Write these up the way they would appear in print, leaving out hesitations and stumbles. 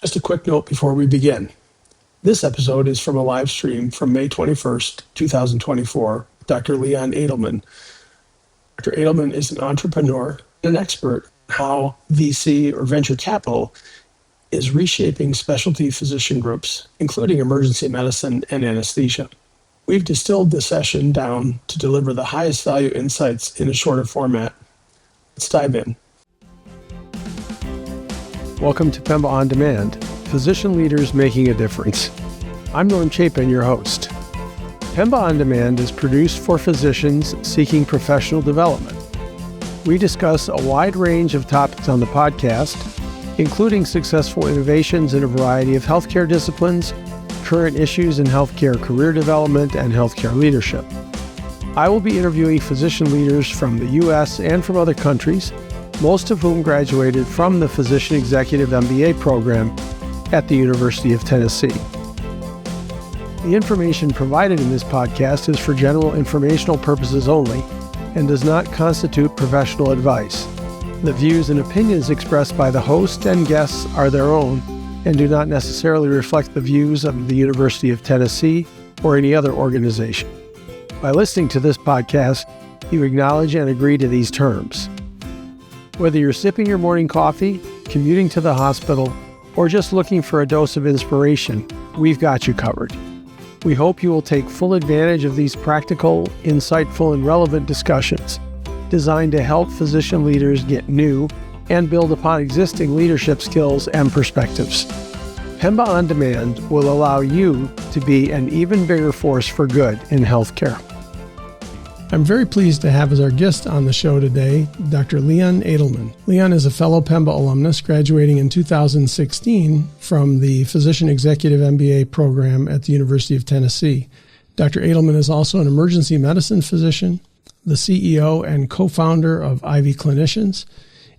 Just a quick note before we begin. This episode is from a live stream from May 21st, 2024, with Dr. Leon Adelman. Dr. Adelman is an entrepreneur and an expert on how VC or venture capital is reshaping specialty physician groups, including emergency medicine and anesthesia. We've distilled the session down to deliver the highest value insights in a shorter format. Let's dive in. Welcome to PEMBA On Demand, Physician Leaders Making a Difference. I'm Norm Chapin, your host. PEMBA On Demand is produced for physicians seeking professional development. We discuss a wide range of topics on the podcast, including successful innovations in a variety of healthcare disciplines, current issues in healthcare career development, and healthcare leadership. I will be interviewing physician leaders from the U.S. and from other countries, most of whom graduated from the Physician Executive MBA program at the University of Tennessee. The information provided in this podcast is for general informational purposes only and does not constitute professional advice. The views and opinions expressed by the host and guests are their own and do not necessarily reflect the views of the University of Tennessee or any other organization. By listening to this podcast, you acknowledge and agree to these terms. Whether you're sipping your morning coffee, commuting to the hospital, or just looking for a dose of inspiration, we've got you covered. We hope you will take full advantage of these practical, insightful, and relevant discussions designed to help physician leaders get new and build upon existing leadership skills and perspectives. PEMBA On Demand will allow you to be an even bigger force for good in healthcare. I'm very pleased to have as our guest on the show today, Dr. Leon Adelman. Leon is a fellow PEMBA alumnus graduating in 2016 from the Physician Executive MBA program at the University of Tennessee. Dr. Adelman is also an emergency medicine physician, the CEO and co-founder of Ivy Clinicians,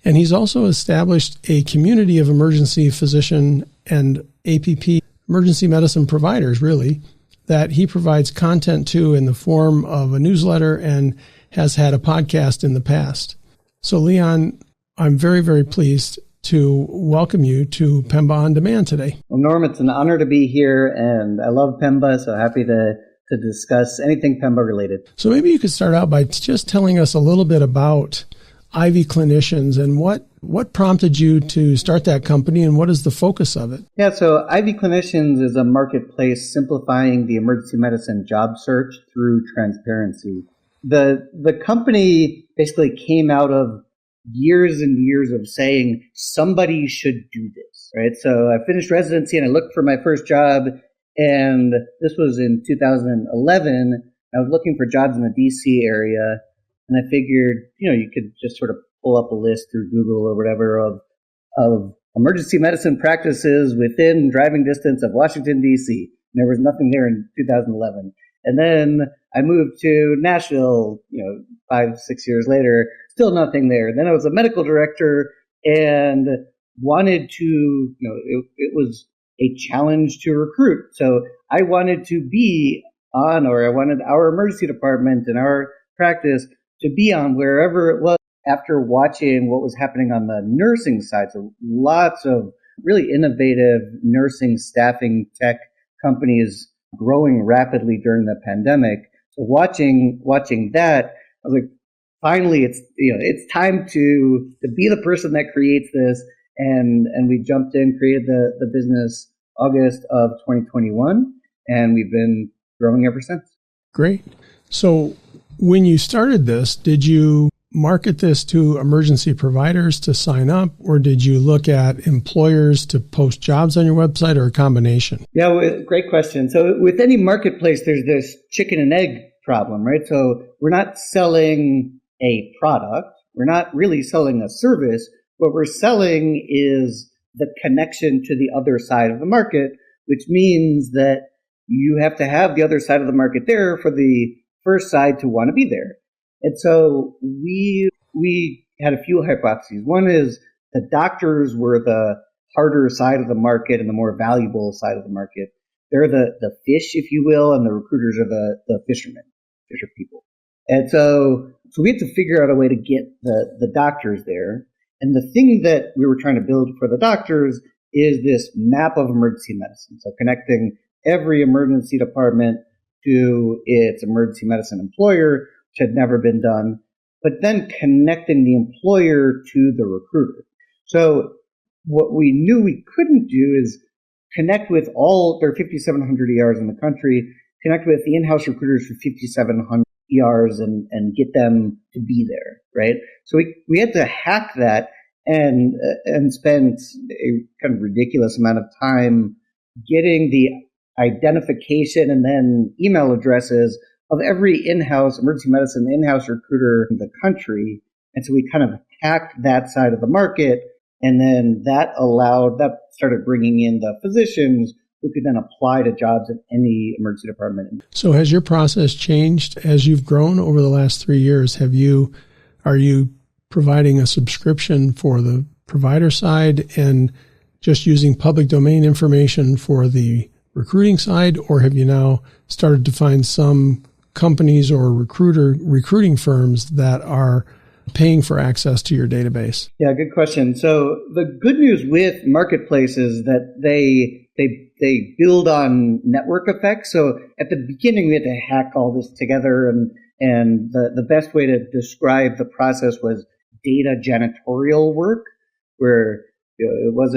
and he's also established a community of emergency physician and APP emergency medicine providers, really, that he provides content to in the form of a newsletter and has had a podcast in the past. So, Leon, I'm very, very pleased to welcome you to PEMBA On Demand today. Well, Norm, it's an honor to be here, and I love PEMBA, so happy to discuss anything PEMBA related. So maybe you could start out by just telling us a little bit about Ivy Clinicians and what prompted you to start that company and what is the focus of it? Yeah, so Ivy Clinicians is a marketplace simplifying the emergency medicine job search through transparency. The company basically came out of years and years of saying somebody should do this, right? So I finished residency and I looked for my first job, and this was in 2011. I was looking for jobs in the DC area. And I figured, you could just sort of pull up a list through Google or whatever of emergency medicine practices within driving distance of Washington, D.C. And there was nothing there in 2011. And then I moved to Nashville, 5-6 years later, still nothing there. Then I was a medical director and wanted to, it was a challenge to recruit. So I wanted to be on, or I wanted our emergency department and our practice to be on wherever it was. After watching what was happening on the nursing side, so lots of really innovative nursing staffing tech companies growing rapidly during the pandemic. So watching that, I was like, finally, it's time to be the person that creates this. And we jumped in, created the business August of 2021, and we've been growing ever since. Great. So when you started this, did you market this to emergency providers to sign up, or did you look at employers to post jobs on your website, or a combination? Yeah, well, great question. So with any marketplace, there's this chicken and egg problem, right? So we're not selling a product. We're not really selling a service. What we're selling is the connection to the other side of the market, which means that you have to have the other side of the market there for the first side to want to be there. And so we had a few hypotheses. One is the doctors were the harder side of the market and the more valuable side of the market. They're the fish, if you will, and the recruiters are the fisher people. And so we had to figure out a way to get the doctors there. And the thing that we were trying to build for the doctors is this map of emergency medicine. So connecting every emergency department to its emergency medicine employer, which had never been done, but then connecting the employer to the recruiter. So what we knew we couldn't do is connect with there are 5,700 ERs in the country, connect with the in-house recruiters for 5,700 ERs and get them to be there, right? So we had to hack that and spend a kind of ridiculous amount of time getting the identification and then email addresses of every in-house emergency medicine in-house recruiter in the country. And so we kind of hacked that side of the market. And then that started bringing in the physicians who could then apply to jobs in any emergency department. So has your process changed as you've grown over the last 3 years? Are you providing a subscription for the provider side and just using public domain information for the recruiting side, or have you now started to find some companies or recruiting firms that are paying for access to your database? Yeah, good question. So the good news with marketplace is that they build on network effects. So at the beginning, we had to hack all this together, and the best way to describe the process was data janitorial work, where it was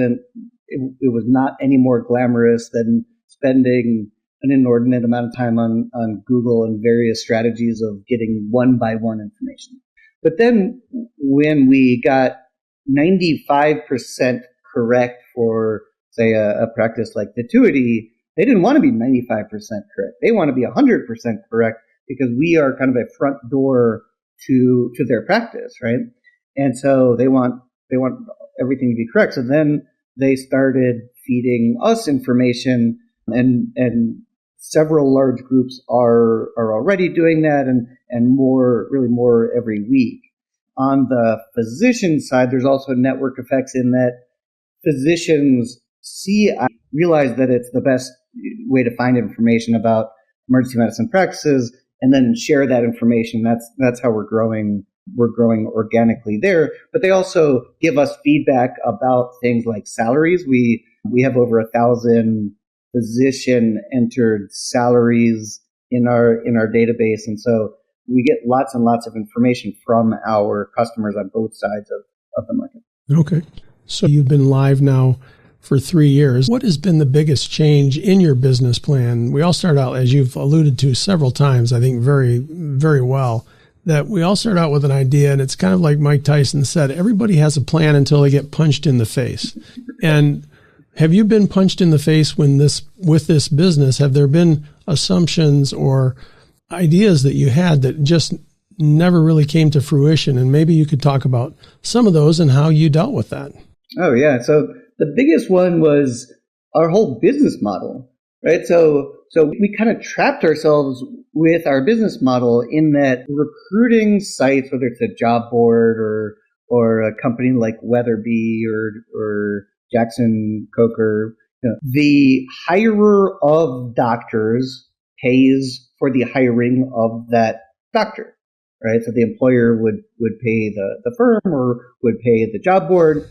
not any more glamorous than spending an inordinate amount of time on Google and various strategies of getting one by one information. But then when we got 95% correct for, say, a practice like Vituity, they didn't want to be 95% correct. They want to be 100% correct because we are kind of a front door to their practice, right? And so they want everything to be correct. So then they started feeding us information, and several large groups are already doing that, and really more every week. On the physician side, there's also network effects in that physicians realize that it's the best way to find information about emergency medicine practices, and then share that information. That's how we're growing. We're growing organically there, but they also give us feedback about things like salaries. We have over 1,000 physician entered salaries in our database, and so we get lots and lots of information from our customers on both sides of the market. Okay, so you've been live now for 3 years. What has been the biggest change in your business plan? We all start out, as you've alluded to several times, I think very, very well, that we all start out with an idea, and it's kind of like Mike Tyson said, everybody has a plan until they get punched in the face. And have you been punched in the face with this business? Have there been assumptions or ideas that you had that just never really came to fruition? And maybe you could talk about some of those and how you dealt with that. Oh, yeah. So the biggest one was our whole business model, right? So we kind of trapped ourselves with our business model in that recruiting sites, whether it's a job board or a company like Weatherby or Jackson Coker, the hirer of doctors pays for the hiring of that doctor, right? So the employer would pay the firm or would pay the job board.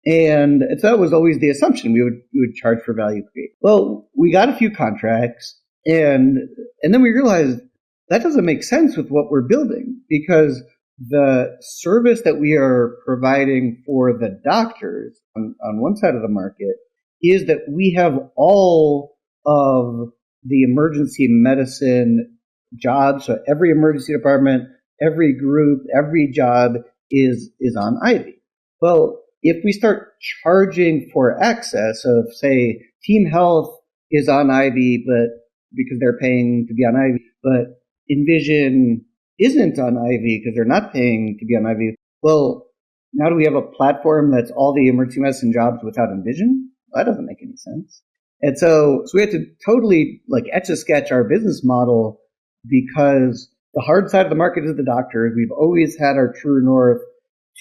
And so that was always the assumption. We would charge for value creation. Well, we got a few contracts, and then we realized that doesn't make sense with what we're building, because the service that we are providing for the doctors on one side of the market is that we have all of the emergency medicine jobs. So every emergency department, every group, every job is on Ivy. Well, if we start charging for access, so if, say, Team Health is on Ivy, but because they're paying to be on Ivy, but Envision isn't on Ivy because they're not paying to be on Ivy, well, now do we have a platform that's all the emergency medicine jobs without Envision? Well, that doesn't make any sense. And so we had to totally etch-a-sketch our business model, because the hard side of the market is the doctors. We've always had our true north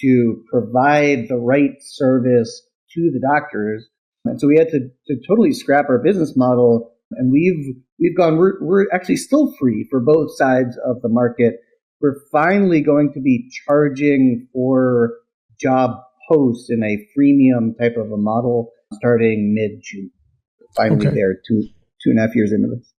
to provide the right service to the doctors. And so we had to totally scrap our business model. And we're actually still free for both sides of the market. We're finally going to be charging for job posts in a freemium type of a model. starting mid-June. Finally Okay. there, 2.5 years into this.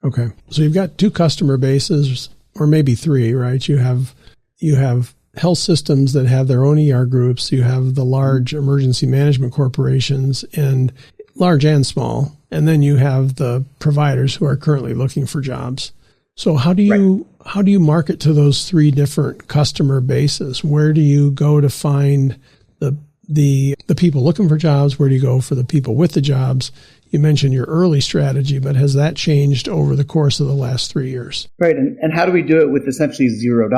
Okay. So you've got two customer bases, or maybe three, right? You have health systems that have their own ER groups. You have the large emergency management corporations, and large and small. And then you have the providers who are currently looking for jobs. So how do you market to those three different customer bases? Where do you go to find the people looking for jobs? Where do you go for the people with the jobs? You mentioned your early strategy, but has that changed over the course of the last 3 years? Right. And how do we do it with essentially $0?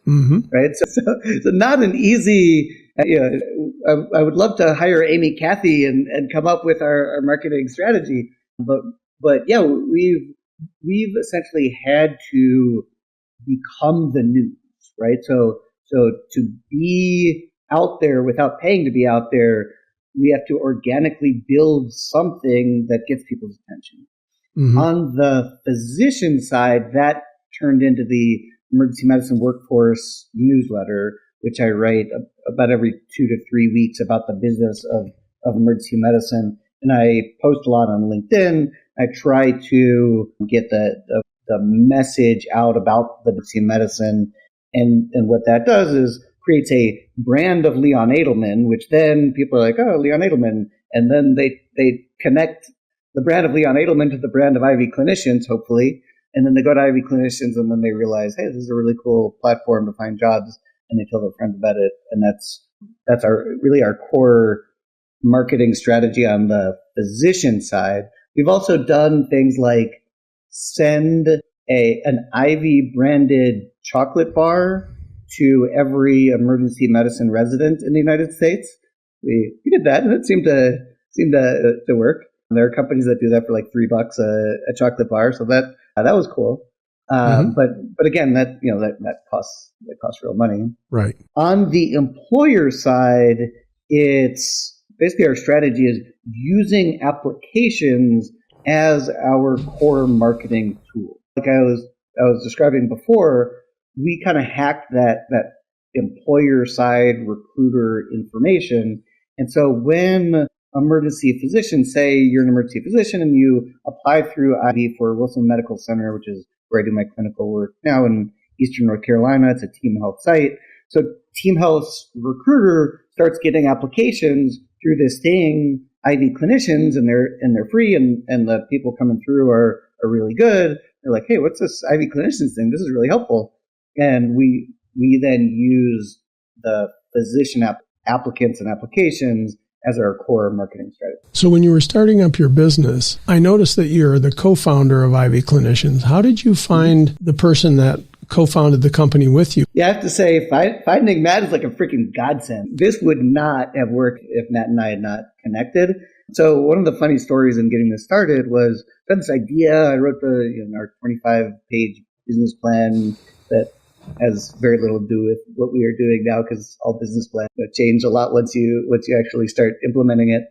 Mm-hmm. Right. So not an easy, I would love to hire Amy Cathy and come up with our marketing strategy. But yeah, we've essentially had to become the news, right? So to be out there without paying to be out there, we have to organically build something that gets people's attention. Mm-hmm. On the physician side, that turned into the Emergency Medicine Workforce newsletter, which I write about every 2 to 3 weeks about the business of emergency medicine. And I post a lot on LinkedIn. I try to get the message out about the emergency medicine. And what that does is creates a brand of Leon Adelman, which then people are like, oh, Leon Adelman. And then they connect the brand of Leon Adelman to the brand of Ivy Clinicians, hopefully. And then they go to Ivy Clinicians and then they realize, hey, this is a really cool platform to find jobs. And they tell their friends about it. And that's our core marketing strategy on the physician side. We've also done things like send an Ivy branded chocolate bar to every emergency medicine resident in the United States. We did that, and it seemed to work. And there are companies that do that for like $3 a chocolate bar, so that was cool. Mm-hmm. But again, that costs real money. Right. On the employer side, it's basically our strategy is using applications as our core marketing tool. Like I was describing before, we kind of hacked that employer side recruiter information. And so when emergency physicians, say you're an emergency physician and you apply through Ivy for Wilson Medical Center, which is where I do my clinical work now in Eastern North Carolina. It's a Team Health site. So Team Health's recruiter starts getting applications through this thing, Ivy Clinicians, and they're free, and the people coming through are really good. They're like, hey, what's this Ivy Clinicians thing? This is really helpful. And we then use the physician applicants and applications as our core marketing strategy. So when you were starting up your business, I noticed that you're the co-founder of Ivy Clinicians. How did you find the person that co-founded the company with you? Yeah, I have to say, finding Matt is like a freaking godsend. This would not have worked if Matt and I had not connected. So one of the funny stories in getting this started was I had this idea. I wrote our 25-page business plan that has very little to do with what we are doing now, because all business plans change a lot once you actually start implementing it.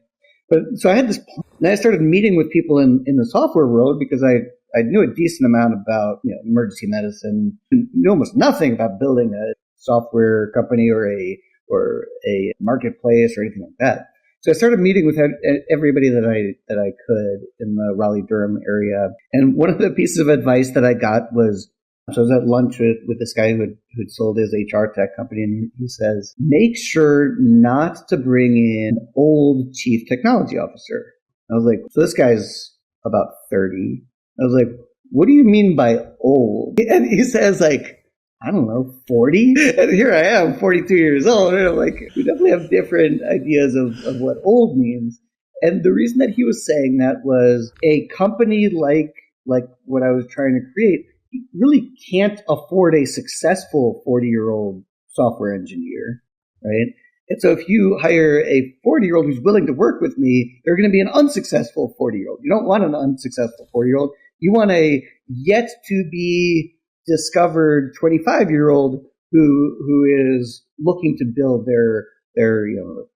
But so I had this plan, and I started meeting with people in the software world because I knew a decent amount about emergency medicine, knew almost nothing about building a software company or a marketplace or anything like that. So I started meeting with everybody that I could in the Raleigh-Durham area. And one of the pieces of advice that I got was, so I was at lunch with this guy who'd sold his HR tech company, and he says, make sure not to bring in an old chief technology officer. I was like, so this guy's about 30. I was like, what do you mean by old? And he says, like, I don't know, 40? And here I am, 42 years old. And I'm like, we definitely have different ideas of what old means. And the reason that he was saying that was a company like what I was trying to create really can't afford a successful 40-year-old software engineer, right? And so if you hire a 40-year-old who's willing to work with me, they're going to be an unsuccessful 40-year-old. You don't want an unsuccessful 40-year-old. You want a yet to be discovered 25-year-old who is looking to build their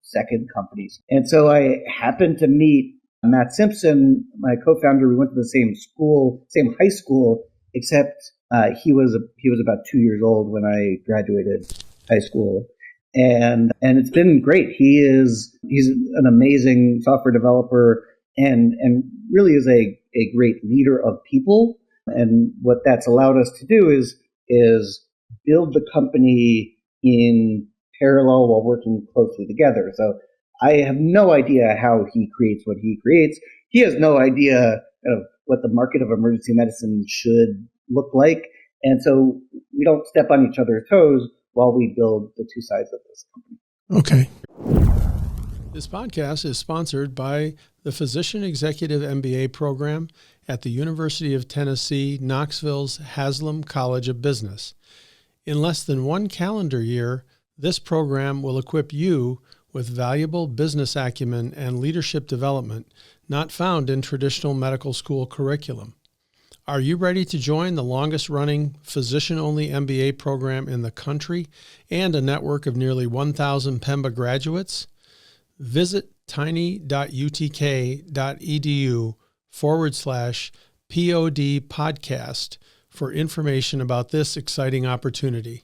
second companies. And so I happened to meet Matt Simpson, my co-founder. We went to the same school, same high school, except he was about 2 years old when I graduated high school. And it's been great. He's an amazing software developer and really is a great leader of people. And what that's allowed us to do is build the company in parallel while working closely together. So I have no idea how he creates what he creates. He has no idea of what the market of emergency medicine should look like. And so we don't step on each other's toes while we build the two sides of this company. Okay. This podcast is sponsored by the Physician Executive MBA program at the University of Tennessee, Knoxville's Haslam College of Business. In less than 1 calendar year, this program will equip you with valuable business acumen and leadership development not found in traditional medical school curriculum. Are you ready to join the longest-running physician-only MBA program in the country and a network of nearly 1,000 PEMBA graduates? Visit tiny.utk.edu/POD podcast for information about this exciting opportunity.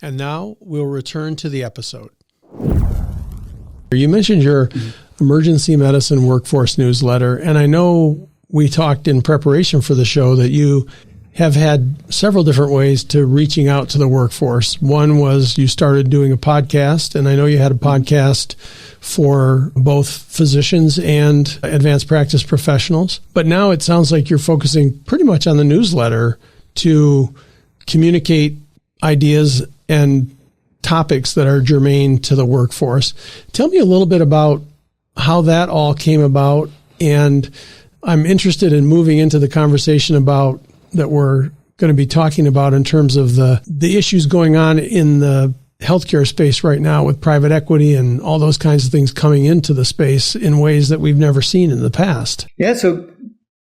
And now we'll return to the episode. You mentioned your emergency medicine workforce newsletter, and I know we talked in preparation for the show that you have had several different ways to reaching out to the workforce. One was you started doing a podcast, and I know you had a podcast for both physicians and advanced practice professionals. But now it sounds like you're focusing pretty much on the newsletter to communicate ideas and topics that are germane to the workforce. Tell me a little bit about how that all came about, and I'm interested in moving into the conversation about that we're going to be talking about in terms of the issues going on in the healthcare space right now with private equity and all those kinds of things coming into the space in ways that we've never seen in the past. Yeah, so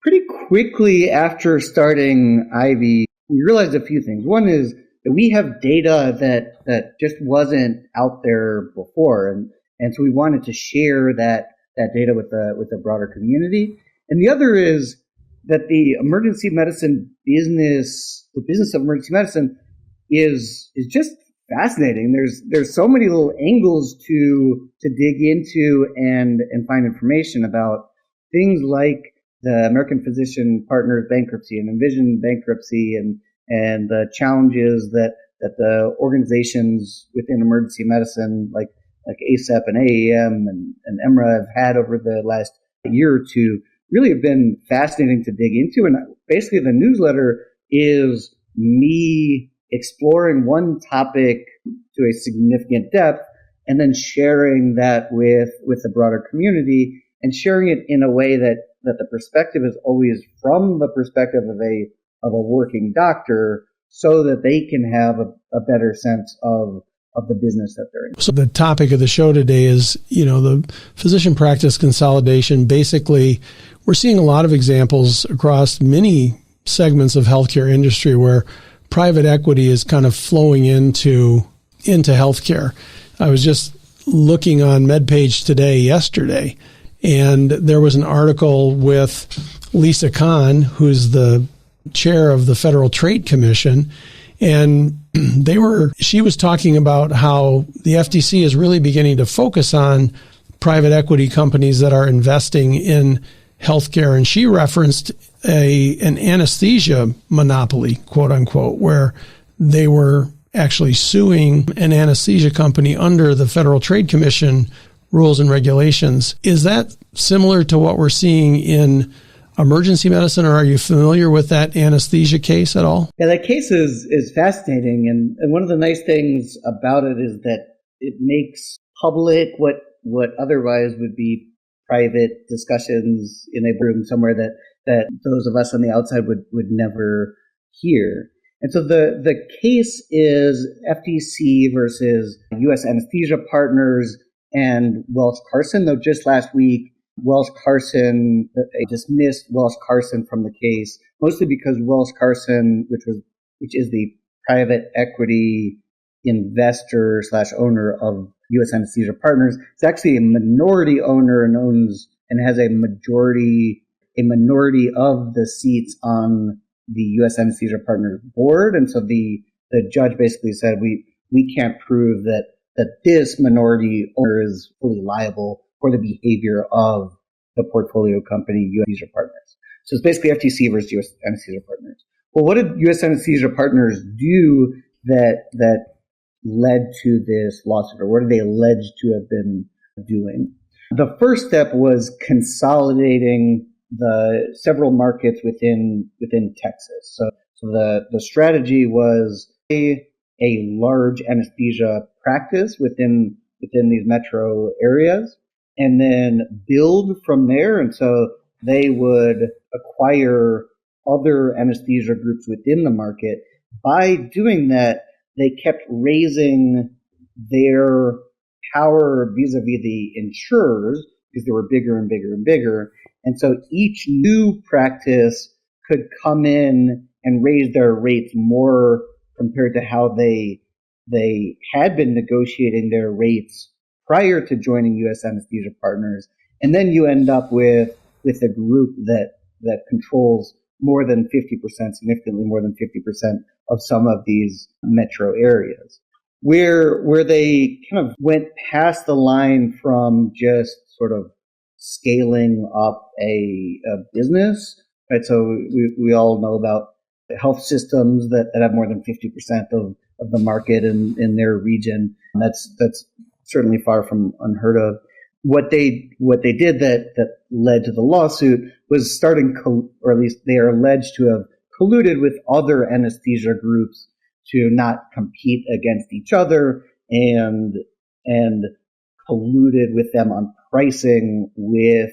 pretty quickly after starting Ivy, we realized a few things. One is that we have data that just wasn't out there before, and so we wanted to share that data with the broader community. And the other is that the emergency medicine business, the business of emergency medicine, is just fascinating. There's so many little angles to dig into and find information about things like the American Physician Partners bankruptcy and Envision bankruptcy and the challenges that the organizations within emergency medicine like ACEP and AAM and EMRA have had over the last year or two really have been fascinating to dig into. And basically the newsletter is me exploring one topic to a significant depth and then sharing that with the broader community and sharing it in a way that the perspective is always from the perspective of a working doctor so that they can have a better sense of the business that they're in. So the topic of the show today is, the physician practice consolidation. Basically, we're seeing a lot of examples across many segments of healthcare industry where private equity is kind of flowing into healthcare. I was just looking on MedPage yesterday, and there was an article with Lisa Kahn, who's the chair of the Federal Trade Commission, and she was talking about how the FTC is really beginning to focus on private equity companies that are investing in healthcare. And she referenced an anesthesia monopoly, quote unquote, where they were actually suing an anesthesia company under the Federal Trade Commission rules and regulations. Is that similar to what we're seeing in emergency medicine, or are you familiar with that anesthesia case at all? Yeah, that case is fascinating. And one of the nice things about it is that it makes public what otherwise would be private discussions in a room somewhere that those of us on the outside would never hear. And so the case is FTC versus U.S. Anesthesia Partners and Welsh Carson, though just last week, Welsh Carson, they dismissed Welsh Carson from the case, mostly because Welsh Carson, which is the private equity investor / owner of U.S. Anesthesia Partners, is actually a minority owner and owns and has a minority of the seats on the U.S. Anesthesia Partners board. And so the judge basically said, we can't prove that this minority owner is fully liable for the behavior of the portfolio company, U.S. Anesthesia Partners. So it's basically FTC versus U.S. Anesthesia Partners. Well, what did U.S. Anesthesia Partners do that led to this lawsuit, or what are they alleged to have been doing? The first step was consolidating the several markets within Texas. So the strategy was a large anesthesia practice within these metro areas, and then build from there. And so they would acquire other anesthesia groups within the market. By doing that, they kept raising their power vis-a-vis the insurers because they were bigger and bigger and bigger. And so each new practice could come in and raise their rates more compared to how they had been negotiating their rates prior to joining U.S. Anesthesia Partners. And then you end up with a group that controls more than 50%, significantly more than 50% of some of these metro areas, where they kind of went past the line from just sort of scaling up a business, right? So we all know about health systems that have more than 50% of the market in their region. And that's certainly far from unheard of. What they did that led to the lawsuit was or at least they are alleged to have colluded with other anesthesia groups to not compete against each other and colluded with them on pricing with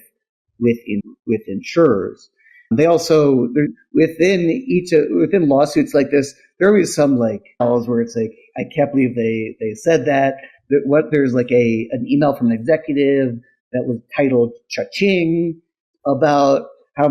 insurers. They also, within lawsuits like this, there are always some like calls where it's like, I can't believe they said that. There's like an email from an executive that was titled cha-ching about how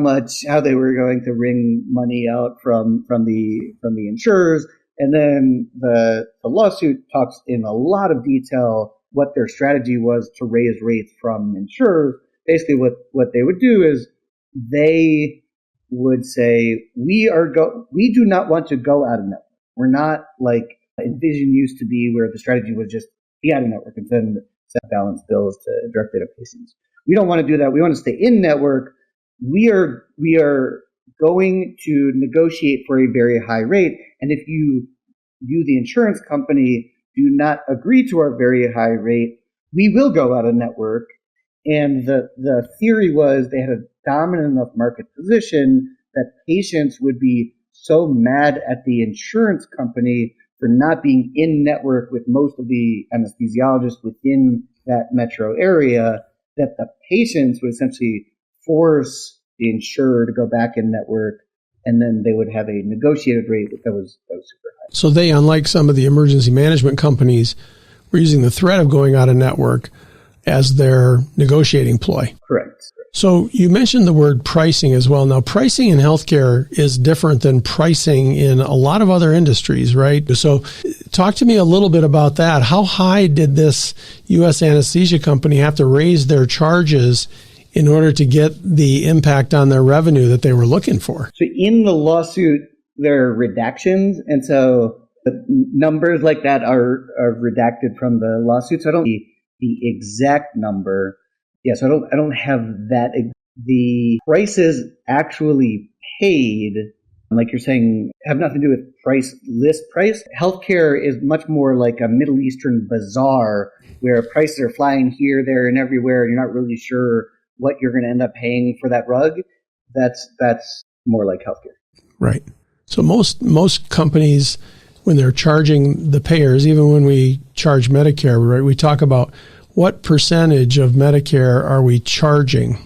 they were going to wring money out from the insurers. And then the lawsuit talks in a lot of detail what their strategy was to raise rates from insurers. Basically what they would do is they would say, we do not want to go out of network. We're not like Envision used to be, where the strategy was just be out of network and send balance bills directly to patients. We don't want to do that. We want to stay in network. We are going to negotiate for a very high rate. And if you, the insurance company, do not agree to our very high rate, we will go out of network. And the theory was they had a dominant enough market position that patients would be so mad at the insurance company for not being in network with most of the anesthesiologists within that metro area that the patients would essentially force the insurer to go back in network, and then they would have a negotiated rate that was super high. So they, unlike some of the emergency management companies, were using the threat of going out of network as their negotiating ploy. Correct. So you mentioned the word pricing as well. Now, pricing in healthcare is different than pricing in a lot of other industries, right? So talk to me a little bit about that. How high did this U.S. anesthesia company have to raise their charges in order to get the impact on their revenue that they were looking for? So in the lawsuit, there are redactions. And so the numbers like that are redacted from the lawsuit. So I don't know the exact number. Yes, I don't have that. The prices actually paid, like you're saying, have nothing to do with list price. Healthcare is much more like a Middle Eastern bazaar where prices are flying here, there, and everywhere, and you're not really sure what you're going to end up paying for that rug. That's more like healthcare. Right. So most companies, when they're charging the payers, even when we charge Medicare, right, we talk about what percentage of Medicare are we charging?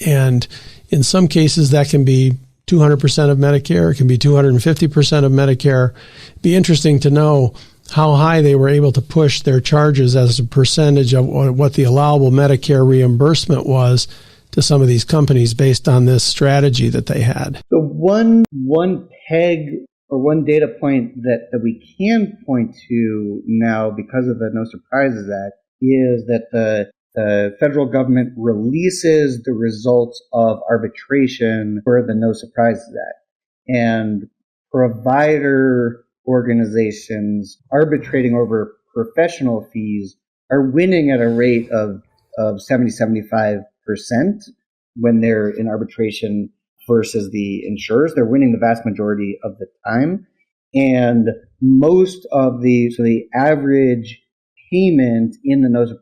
And in some cases, that can be 200% of Medicare. It can be 250% of Medicare. It'd be interesting to know how high they were able to push their charges as a percentage of what the allowable Medicare reimbursement was to some of these companies based on this strategy that they had. So one peg or one data point that we can point to now because of the No Surprises Act is that the federal government releases the results of arbitration for the No Surprises Act. And provider organizations arbitrating over professional fees are winning at a rate of 75% when they're in arbitration versus the insurers. They're winning the vast majority of the time. And most of the average payment in the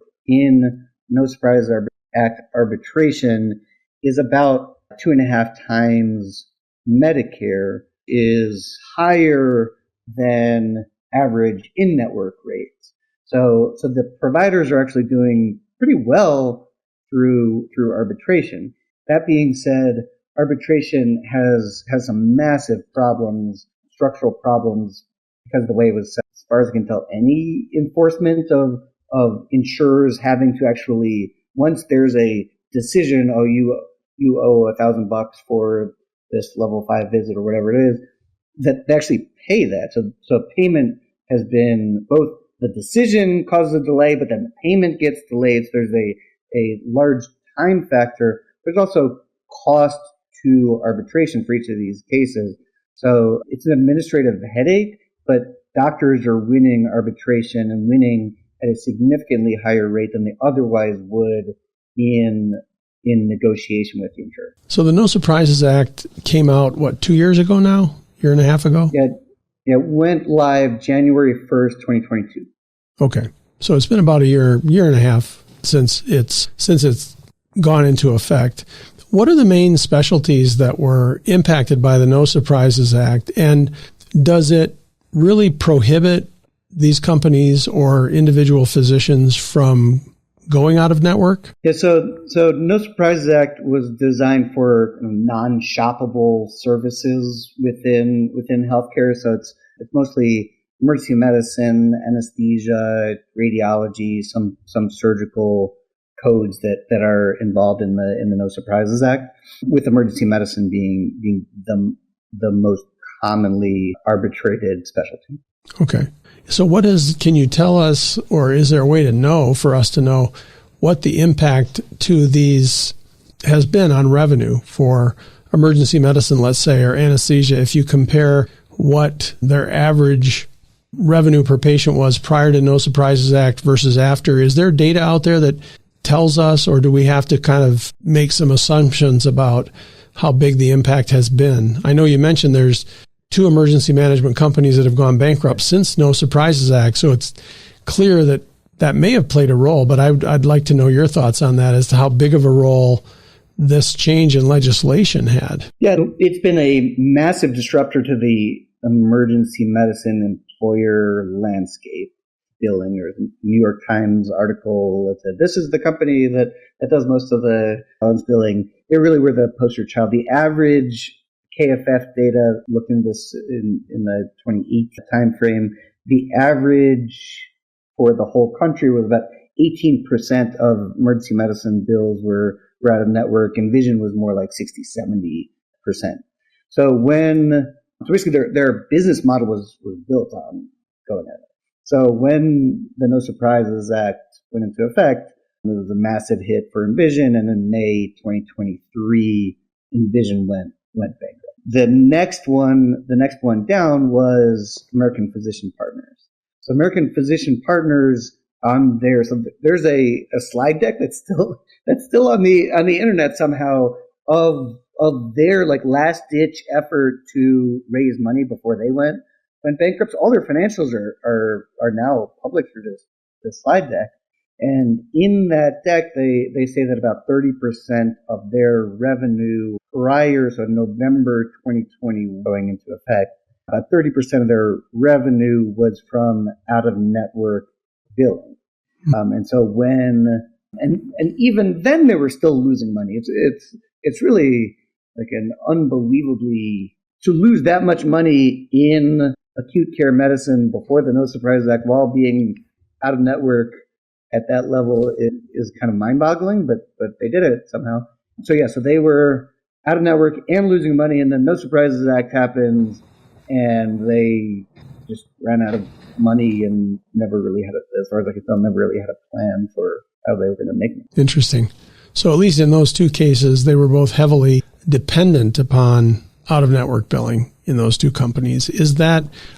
No Surprises Act arbitration is about 2.5 times Medicare, is higher than average in-network rates. So the providers are actually doing pretty well through arbitration. That being said, arbitration has some massive problems, structural problems, because of the way it was set. As far as I can tell, any enforcement of insurers having to actually, once there's a decision, oh, you owe $1,000 for this level 5 visit or whatever it is, that they actually pay that. So payment has been both the decision causes a delay, but then the payment gets delayed. So there's a large time factor. There's also cost to arbitration for each of these cases. So it's an administrative headache, but doctors are winning arbitration and winning at a significantly higher rate than they otherwise would in negotiation with the insurer. So the No Surprises Act came out, 2 years ago now? Year and a half ago? Yeah, it went live January 1st, 2022. Okay. So it's been about a year and a half since it's gone into effect. What are the main specialties that were impacted by the No Surprises Act? And does it really prohibit these companies or individual physicians from going out of network? Yeah, so No Surprises Act was designed for non-shoppable services within healthcare. So it's mostly emergency medicine, anesthesia, radiology, some surgical codes that are involved in the No Surprises Act, with emergency medicine being the most commonly arbitrated specialty. Okay. So can you tell us, or is there a way for us to know what the impact to these has been on revenue for emergency medicine, let's say, or anesthesia, if you compare what their average revenue per patient was prior to No Surprises Act versus after? Is there data out there that tells us, or do we have to kind of make some assumptions about how big the impact has been? I know you mentioned there's 2 emergency management companies that have gone bankrupt since No Surprises Act, so it's clear that may have played a role, but I'd like to know your thoughts on that as to how big of a role this change in legislation had. Yeah, it's been a massive disruptor to the emergency medicine employer landscape. Billing, or the New York Times article that said this is the company that does most of the billing. They really were the poster child. The average KFF data, looking at this in the 2018 timeframe, the average for the whole country was about 18% of emergency medicine bills were out of network, and vision was more like 60-70%. So basically their business model was built on going at it. So when the No Surprises Act went into effect, it was a massive hit for Envision, and in May 2023, Envision went bankrupt. The next one down was American Physician Partners. So American Physician Partners on there. So there's a slide deck that's still on the internet somehow of their last ditch effort to raise money before they went bankrupt. All their financials are now public through this slide deck. And in that deck, they say that about 30% of their revenue prior, so November 2020 going into effect, about 30% of their revenue was from out-of-network billing. And so and even then they were still losing money. It's really like an unbelievably, to lose that much money in acute care medicine before the No Surprises Act while being out of network at that level is kind of mind-boggling, but they did it somehow. So they were out of network and losing money, and then No Surprises Act happens, and they just ran out of money and never really had, as far as I can tell, never really had a plan for how they were going to make it. Interesting. So at least in those two cases, they were both heavily dependent upon out-of-network billing. in those two companies.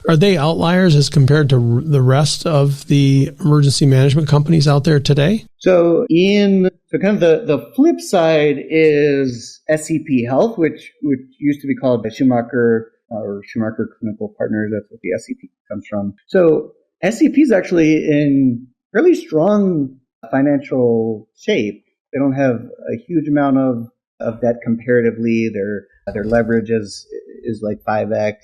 Are they outliers as compared to the rest of the emergency management companies out there today? So kind of the flip side is SCP Health, which used to be called the Schumacher Clinical Partners. That's what the SCP comes from. So SCP is actually in fairly strong financial shape. They don't have a huge amount of debt comparatively. Their leverage is like 5x.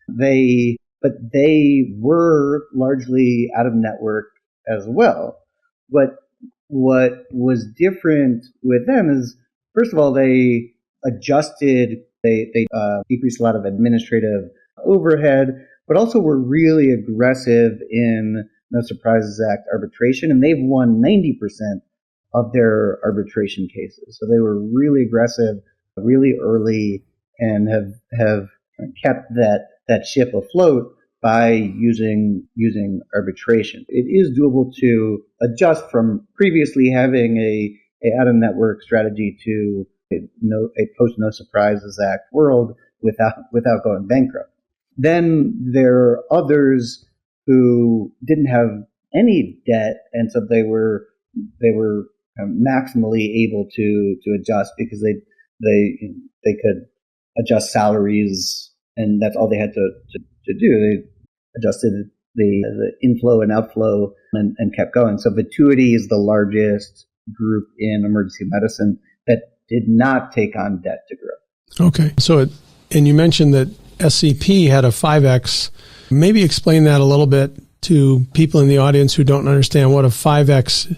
But they were largely out of network as well. What was different with them is, first of all, they adjusted, they decreased a lot of administrative overhead, but also were really aggressive in No Surprises Act arbitration, and they've won 90% of their arbitration cases. So they were really aggressive, really early, and have kept that ship afloat by using arbitration. It is doable to adjust from previously having a out-of-network strategy to a post-No Surprises Act world without going bankrupt. Then there are others who didn't have any debt, and so they were maximally able to adjust because they could adjust salaries, and that's all they had to do. They adjusted the inflow and outflow and kept going. So Vituity is the largest group in emergency medicine that did not take on debt to grow. Okay. And you mentioned that SCP had a 5X. Maybe explain that a little bit to people in the audience who don't understand what a 5X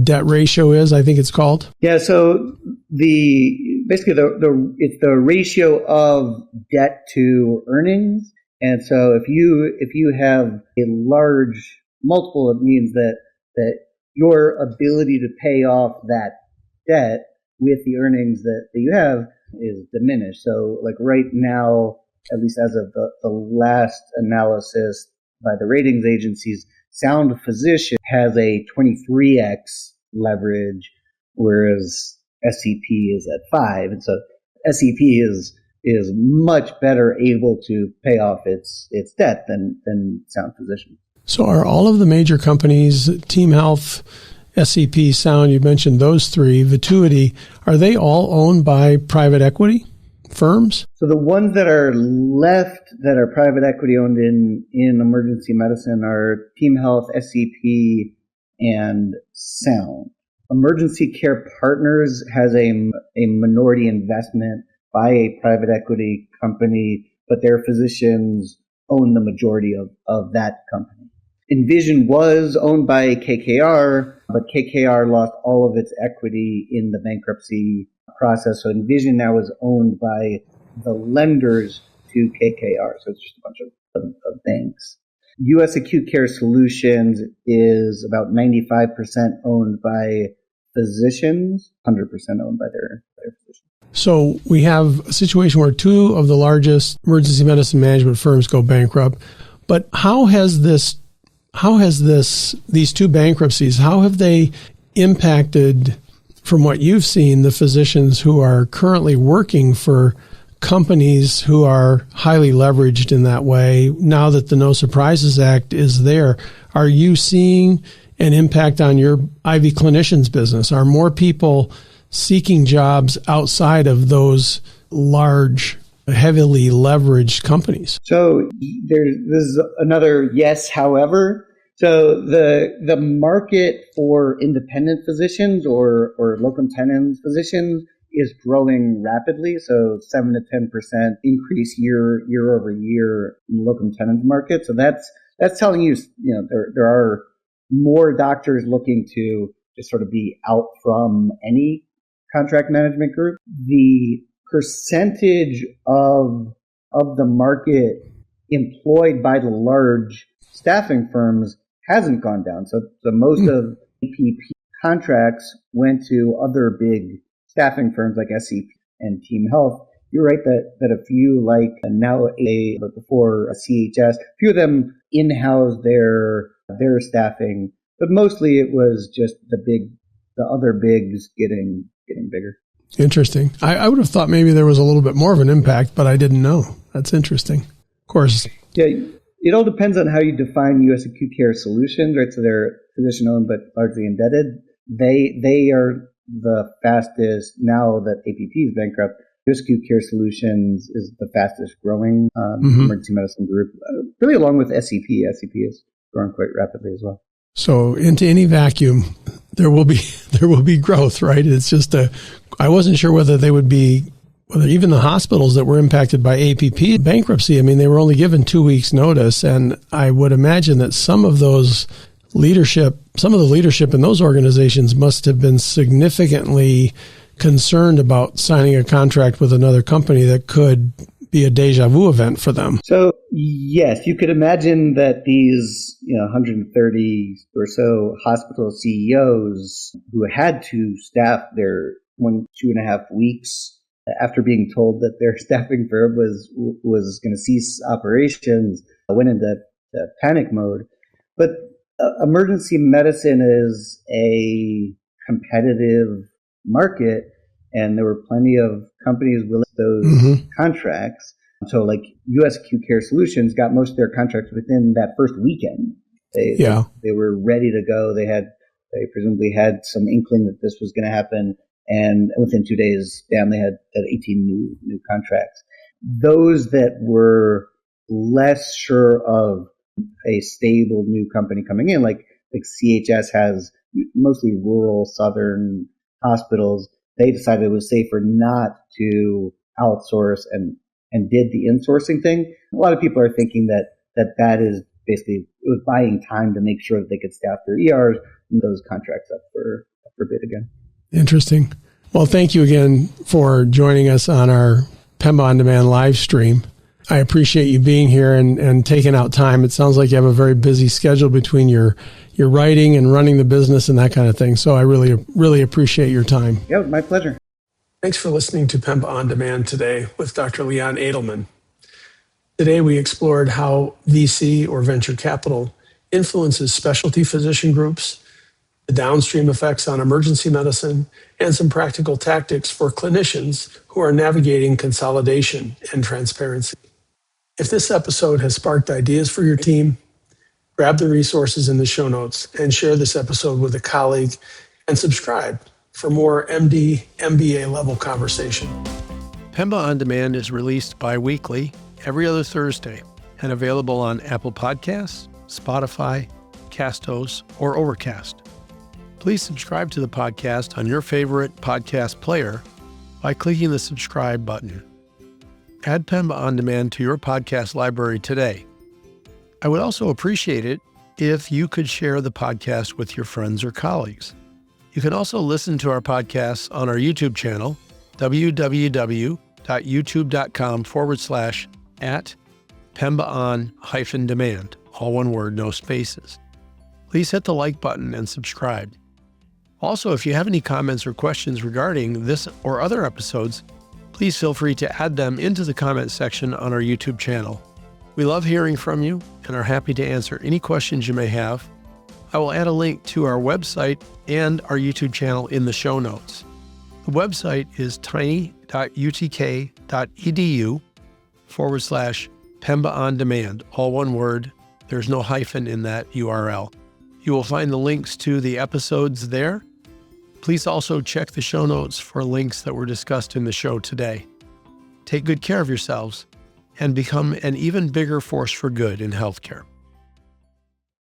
debt ratio is, I think it's called. Yeah, so it's the ratio of debt to earnings. And so if you have a large multiple, it means that your ability to pay off that debt with the earnings that you have is diminished. So like right now, at least as of the last analysis by the ratings agencies, Sound Physician has a 23x leverage, whereas SCP is at 5. And so SCP is much better able to pay off its debt than Sound Physician. So are all of the major companies, Team Health, SCP, Sound, you mentioned those three, Vituity, are they all owned by private equity firms? So the ones that are left that are private equity owned in emergency medicine are Team Health, SCP, and Sound. Emergency Care Partners has a minority investment by a private equity company, but their physicians own the majority of that company. Envision was owned by KKR, but KKR lost all of its equity in the bankruptcy process. So Envision now is owned by the lenders to KKR. So it's just a bunch of banks. U.S. Acute Care Solutions is about 95% owned by physicians, 100% owned by their physicians. So we have a situation where two of the largest emergency medicine management firms go bankrupt. But how has these two bankruptcies, how have they impacted, from what you've seen, the physicians who are currently working for companies who are highly leveraged in that way? Now that the No Surprises Act is there, are you seeing an impact on your Ivy Clinicians business? Are more people seeking jobs outside of those large, heavily leveraged companies? So this is another yes, however. So the market for independent physicians or locum tenens physicians is growing rapidly. So 7 to 10% increase year over year in the locum tenens market. So that's telling you, there are more doctors looking to just sort of be out from any contract management group. The percentage of the market employed by the large staffing firms hasn't gone down. So most of APP contracts went to other big staffing firms like SCP and Team Health. You're right that a few, like now but before CHS, a few of them in-house their staffing, but mostly it was just the other bigs getting bigger. Interesting. I would have thought maybe there was a little bit more of an impact, but I didn't know. That's interesting. Of course. Yeah, it all depends on how you define U.S. acute care solutions, right? So they're physician-owned but largely indebted. They are the fastest, now that APP is bankrupt, U.S. acute care solutions is the fastest growing emergency medicine group, really along with SEP. SEP is growing quite rapidly as well. So into any vacuum, there will be growth, right? It's just I wasn't sure whether even the hospitals that were impacted by APP bankruptcy, I mean, they were only given 2 weeks notice. And I would imagine that some of the leadership in those organizations must have been significantly concerned about signing a contract with another company that could be a deja vu event for them. So yes, you could imagine that these 130 or so hospital CEOs who had to staff their 2.5 weeks after being told that their staffing firm was going to cease operations, went into panic mode. But emergency medicine is a competitive market, and there were plenty of companies willing those contracts. So like U.S. Acute Care Solutions got most of their contracts within that first weekend. They were ready to go. They presumably had some inkling that this was going to happen. And within 2 days, bam, they had 18 new contracts. Those that were less sure of a stable new company coming in, like CHS has mostly rural southern hospitals, they decided it was safer not to outsource and did the insourcing thing. A lot of people are thinking that is basically, it was buying time to make sure that they could staff their ERs and those contracts up for bid again. Interesting. Well, thank you again for joining us on our PEMBA On Demand live stream. I appreciate you being here and taking out time. It sounds like you have a very busy schedule between your writing and running the business and that kind of thing. So I really, really appreciate your time. Yeah, my pleasure. Thanks for listening to PEMBA On Demand today with Dr. Leon Adelman. Today we explored how VC or venture capital influences specialty physician groups, the downstream effects on emergency medicine, and some practical tactics for clinicians who are navigating consolidation and transparency. If this episode has sparked ideas for your team, grab the resources in the show notes and share this episode with a colleague, and subscribe for more MD, MBA level conversation. PEMBA On Demand is released bi-weekly every other Thursday and available on Apple Podcasts, Spotify, Castos, or Overcast. Please subscribe to the podcast on your favorite podcast player by clicking the subscribe button. Add PEMBA On Demand to your podcast library today. I would also appreciate it if you could share the podcast with your friends or colleagues. You can also listen to our podcasts on our YouTube channel, www.youtube.com/@PEMBAON-demand, all one word, no spaces. Please hit the like button and subscribe. Also, if you have any comments or questions regarding this or other episodes, please feel free to add them into the comment section on our YouTube channel. We love hearing from you and are happy to answer any questions you may have. I will add a link to our website and our YouTube channel in the show notes. The website is tiny.utk.edu/PEMBA On Demand, all one word. There's no hyphen in that URL. You will find the links to the episodes there. Please also check the show notes for links that were discussed in the show today. Take good care of yourselves and become an even bigger force for good in healthcare.